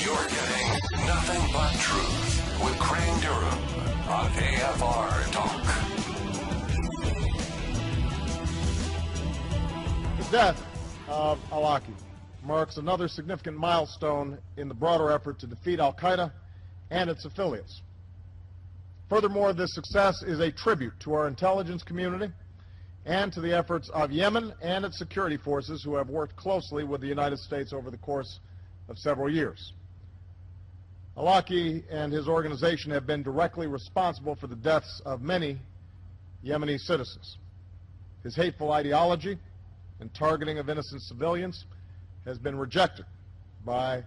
You're getting nothing but truth with Crane Durham on AFR Talk. The death of al-Awlaki marks another significant milestone in the broader effort to defeat al-Qaeda and its affiliates. Furthermore, this success is a tribute to our intelligence community and to the efforts of Yemen and its security forces, who have worked closely with the United States over the course of several years. Al-Awlaki and his organization have been directly responsible for the deaths of many Yemeni citizens. His hateful ideology and targeting of innocent civilians has been rejected by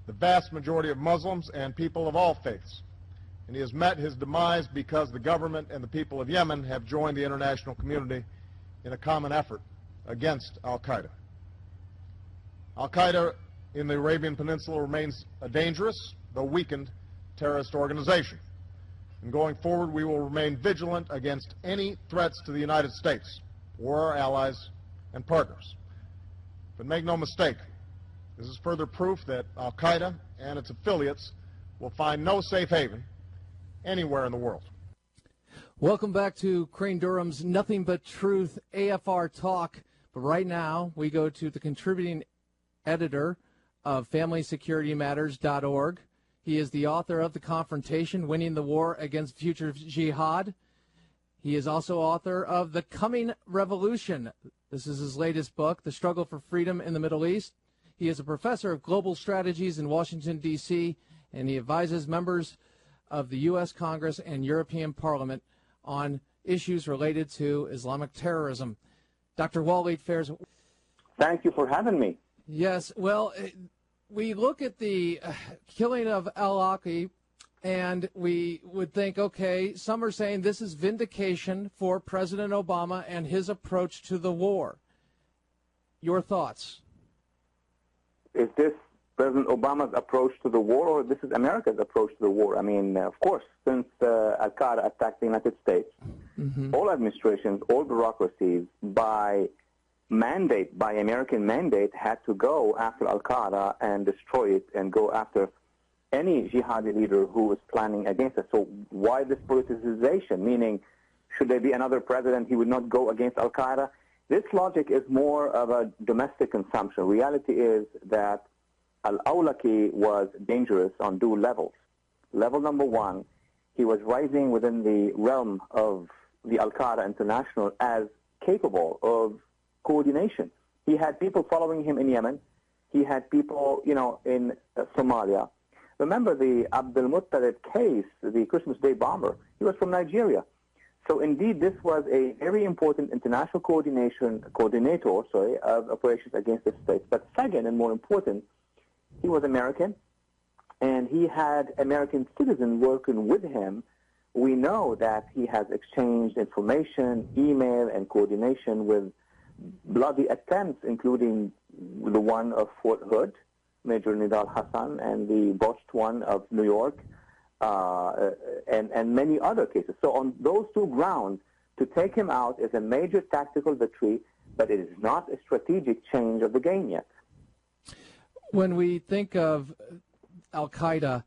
the vast majority of Muslims and people of all faiths. And he has met his demise because the government and the people of Yemen have joined the international community in a common effort against al-Qaeda. Al-Qaeda in the Arabian Peninsula remains a dangerous, though weakened, terrorist organization. And going forward, we will remain vigilant against any threats to the United States or our allies and partners. But make no mistake, this is further proof that al-Qaeda and its affiliates will find no safe haven anywhere in the world. Welcome back to Crane Durham's Nothing But Truth AFR Talk. But right now, we go to the contributing editor of FamilySecurityMatters.org. He is the author of The Confrontation, Winning the War Against Future Jihad. He is also author of The Coming Revolution. This is his latest book, The Struggle for Freedom in the Middle East. He is a professor of global strategies in Washington, D.C., and he advises members of the U.S. Congress and European Parliament on issues related to Islamic terrorism. Dr. Waleed Phares. Thank you for having me. Yes, well, we look at the killing of al-Awlaki, and we would think, okay, some are saying this is vindication for President Obama and his approach to the war. Your thoughts? Is this President Obama's approach to the war, or this is America's approach to the war? I mean, of course, since al-Qaeda attacked the United States, all administrations, all bureaucracies, by mandate, by American mandate, had to go after al-Qaeda and destroy it and go after any jihadi leader who was planning against us. So why this politicization? Meaning, should there be another president, he would not go against al-Qaeda? This logic is more of a domestic consumption. Reality is that al-Awlaki was dangerous on two levels. Level number one, he was rising within the realm of the al-Qaeda International as capable of coordination. He had people following him in Yemen. He had people, in Somalia. Remember the Abdul Muttalib case, the Christmas Day bomber. He was from Nigeria. So indeed, this was a very important international coordinator of operations against the states. But second, and more important, he was American, and he had American citizens working with him. We know that he has exchanged information, email, and coordination with bloody attempts, including the one of Fort Hood, Major Nidal Hassan, and the botched one of New York, and many other cases. So on those two grounds, to take him out is a major tactical victory, but it is not a strategic change of the game yet. When we think of al-Qaeda,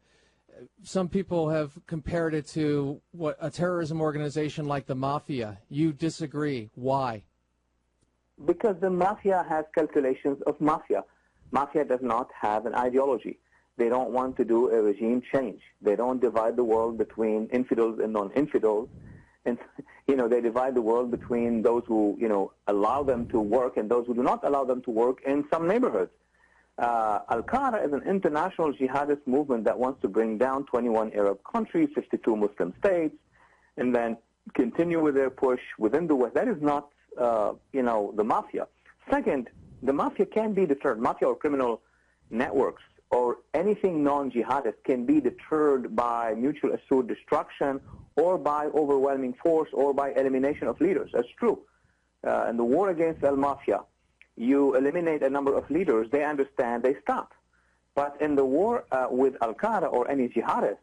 some people have compared it to what a terrorism organization like the Mafia. You disagree. Why? Because the Mafia has calculations of Mafia. Mafia does not have an ideology. They don't want to do a regime change. They don't divide the world between infidels and non-infidels. And, they divide the world between those who, allow them to work and those who do not allow them to work in some neighborhoods. Al-Qaeda is an international jihadist movement that wants to bring down 21 Arab countries, 52 Muslim states, and then continue with their push within the West. That is not, the Mafia. Second, the Mafia can be deterred. Mafia or criminal networks or anything non-jihadist can be deterred by mutual assured destruction or by overwhelming force or by elimination of leaders. That's true. In the war against al-Mafia, you eliminate a number of leaders, they understand, they stop. But in the war with al-Qaeda or any jihadist,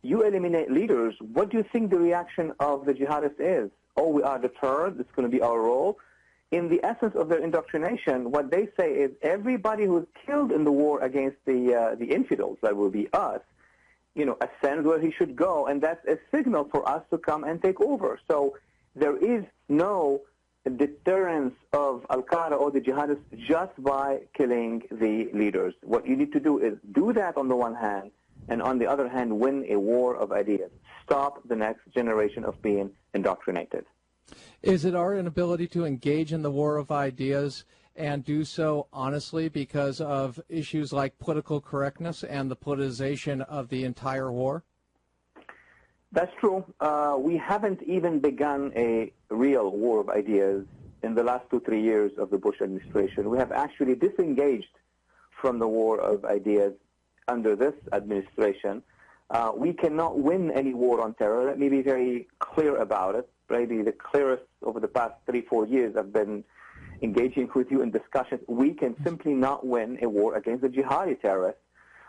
you eliminate leaders, what do you think the reaction of the jihadist is? Oh, we are deterred, it's going to be our role. in the essence of their indoctrination, what they say is everybody who's killed in the war against the infidels, that will be us, ascends where he should go, and that's a signal for us to come and take over. So there is no deterrence of al-Qaeda or the jihadists just by killing the leaders. What you need to do is do that on the one hand, and on the other hand, win a war of ideas. Stop the next generation of being indoctrinated. Is it our inability to engage in the war of ideas and do so honestly because of issues like political correctness and the politicization of the entire war? That's true. We haven't even begun a real war of ideas in the last 2-3 years of the Bush administration. We have actually disengaged from the war of ideas under this administration. We cannot win any war on terror. Let me be very clear about it. Maybe the clearest over the past 3-4 years I've been engaging with you in discussions. We can simply not win a war against the jihadi terrorists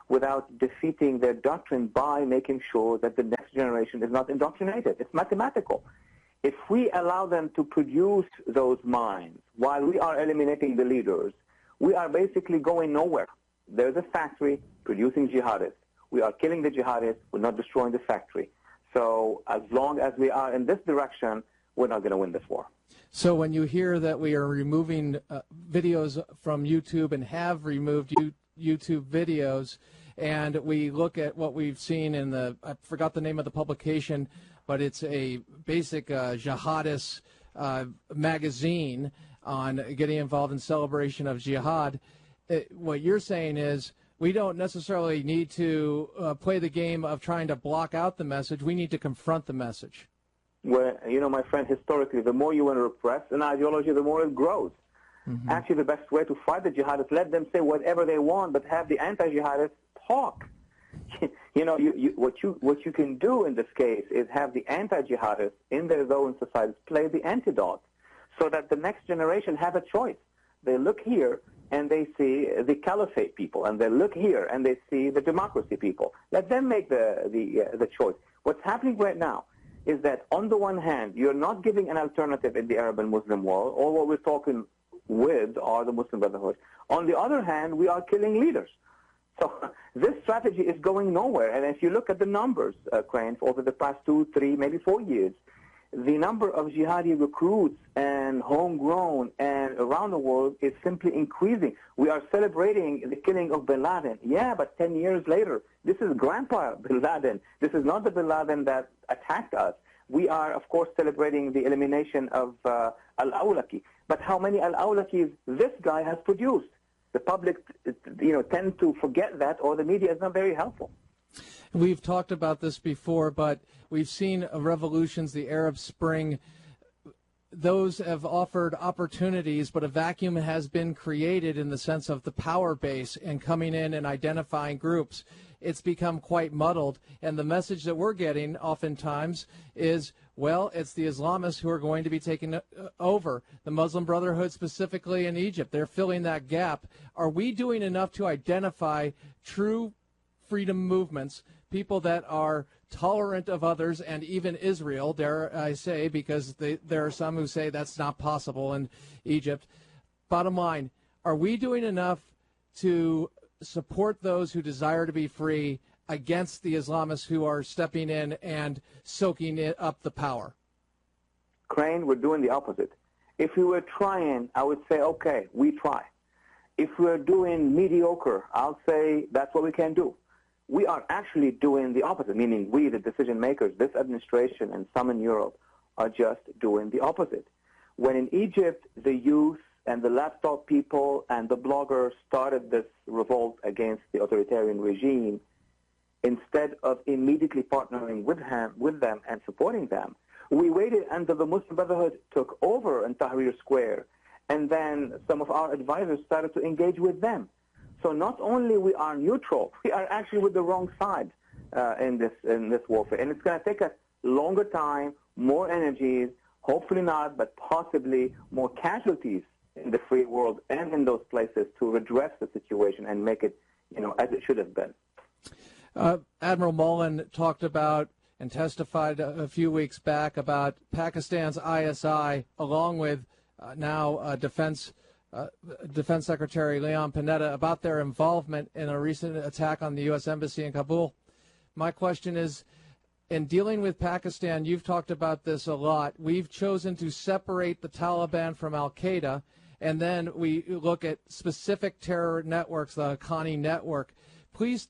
without defeating their doctrine by making sure that the next generation is not indoctrinated. It's mathematical. If we allow them to produce those minds while we are eliminating the leaders, we are basically going nowhere. There's a factory producing jihadists. We are killing the jihadists. We're not destroying the factory. So as long as we are in this direction, we're not going to win this war. So when you hear that we are removing videos from YouTube and have removed YouTube videos, and we look at what we've seen in I forgot the name of the publication, but it's a basic jihadist magazine on getting involved in celebration of jihad, what you're saying is we don't necessarily need to play the game of trying to block out the message. We need to confront the message. Well, my friend, historically, the more you want to repress an ideology, the more it grows. Mm-hmm. Actually, the best way to fight the jihadists, let them say whatever they want, but have the anti-jihadists talk. What you can do in this case is have the anti-jihadists in their own societies play the antidote so that the next generation have a choice. They look here and they see the caliphate people, and they look here and they see the democracy people. Let them make the choice. What's happening right now is that on the one hand, you're not giving an alternative in the Arab and Muslim world. All what we're talking with are the Muslim Brotherhood. On the other hand, we are killing leaders. So this strategy is going nowhere. And if you look at the numbers, Crane, over the past 2, 3, maybe 4 years, the number of jihadi recruits and homegrown and around the world is simply increasing. We are celebrating the killing of bin Laden. Yeah, but 10 years later, this is Grandpa bin Laden. This is not the bin Laden that attacked us. We are, of course, celebrating the elimination of al-Awlaki. But how many al-Awlakis this guy has produced? The public, tend to forget that, or the media is not very helpful. We've talked about this before, but we've seen revolutions, the Arab Spring. Those have offered opportunities, but a vacuum has been created in the sense of the power base and coming in and identifying groups. It's become quite muddled, and the message that we're getting oftentimes is, well, it's the Islamists who are going to be taking over. The Muslim Brotherhood, specifically in Egypt, they're filling that gap. Are we doing enough to identify true freedom movements, people that are tolerant of others, and even Israel, dare I say, because there are some who say that's not possible in Egypt? Bottom line, are we doing enough to support those who desire to be free against the Islamists who are stepping in and soaking it up the power? Crane, we're doing the opposite. If we were trying, I would say, okay, we try. If we're doing mediocre, I'll say that's what we can do. We are actually doing the opposite, meaning we, the decision makers, this administration and some in Europe, are just doing the opposite. When in Egypt, the youth and the laptop people and the bloggers started this revolt against the authoritarian regime, instead of immediately partnering with them and supporting them, we waited until the Muslim Brotherhood took over in Tahrir Square, and then some of our advisors started to engage with them. So not only we are neutral, we are actually with the wrong side in this warfare. And it's going to take us longer time, more energies, hopefully not, but possibly more casualties in the free world and in those places to redress the situation and make it, as it should have been. Admiral Mullen talked about and testified a few weeks back about Pakistan's ISI, along with Defense Secretary Leon Panetta, about their involvement in a recent attack on the U.S. Embassy in Kabul. My question is, in dealing with Pakistan, you've talked about this a lot. We've chosen to separate the Taliban from al-Qaeda, and then we look at specific terror networks, the Haqqani network. Please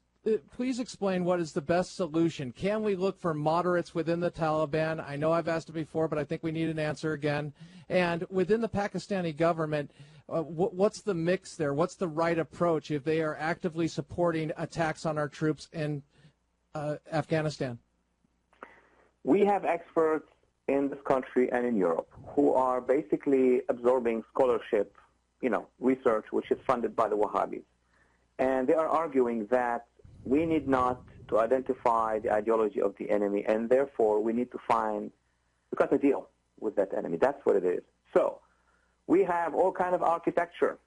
explain what is the best solution. Can we look for moderates within the Taliban? I know I've asked it before, but I think we need an answer again. And within the Pakistani government, what's the mix there? What's the right approach if they are actively supporting attacks on our troops in Afghanistan? We have experts in this country and in Europe who are basically absorbing scholarship, research, which is funded by the Wahhabis. And they are arguing that we need not to identify the ideology of the enemy, and therefore we need to cut a deal with that enemy. That's what it is. So we have all kind of architecture.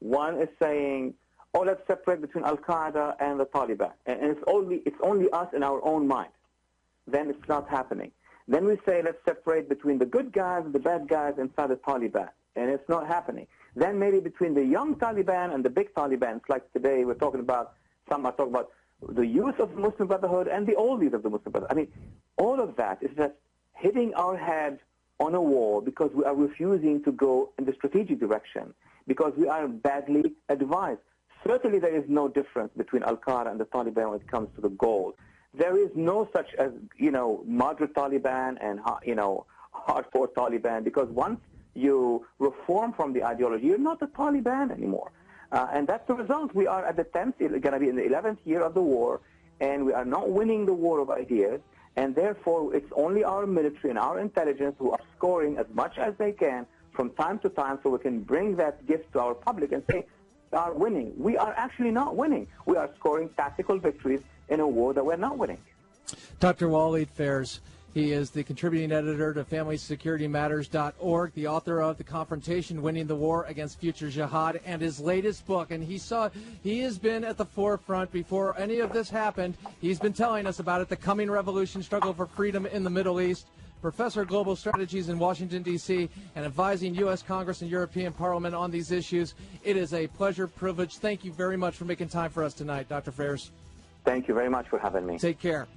One is saying, let's separate between al-Qaeda and the Taliban. And it's only us in our own mind. Then it's not happening. Then we say, let's separate between the good guys and the bad guys inside the Taliban. And it's not happening. Then maybe between the young Taliban and the big Taliban. It's like today we're talking about, some are talking about the youth of the Muslim Brotherhood and the oldies of the Muslim Brotherhood. I mean, all of that is just hitting our head on a wall because we are refusing to go in the strategic direction, because we are badly advised. Certainly there is no difference between al-Qaeda and the Taliban when it comes to the goal. There is no such as, moderate Taliban and, hardcore Taliban, because once you reform from the ideology, you're not the Taliban anymore. And that's the result. We are at the 10th, going to be in the 11th year of the war, and we are not winning the war of ideas, and therefore it's only our military and our intelligence who are scoring as much as they can from time to time so we can bring that gift to our public and say, we are winning. We are actually not winning. We are scoring tactical victories in a war that we're not winning. Dr. Walid Phares, he is the contributing editor to FamilySecurityMatters.org, the author of The Confrontation, Winning the War Against Future Jihad, and his latest book. And he has been at the forefront before any of this happened. He's been telling us about it, The Coming Revolution, Struggle for Freedom in the Middle East. Professor of Global Strategies in Washington, D.C., and advising U.S. Congress and European Parliament on these issues. It is a pleasure, privilege. Thank you very much for making time for us tonight, Dr. Phares. Thank you very much for having me. Take care.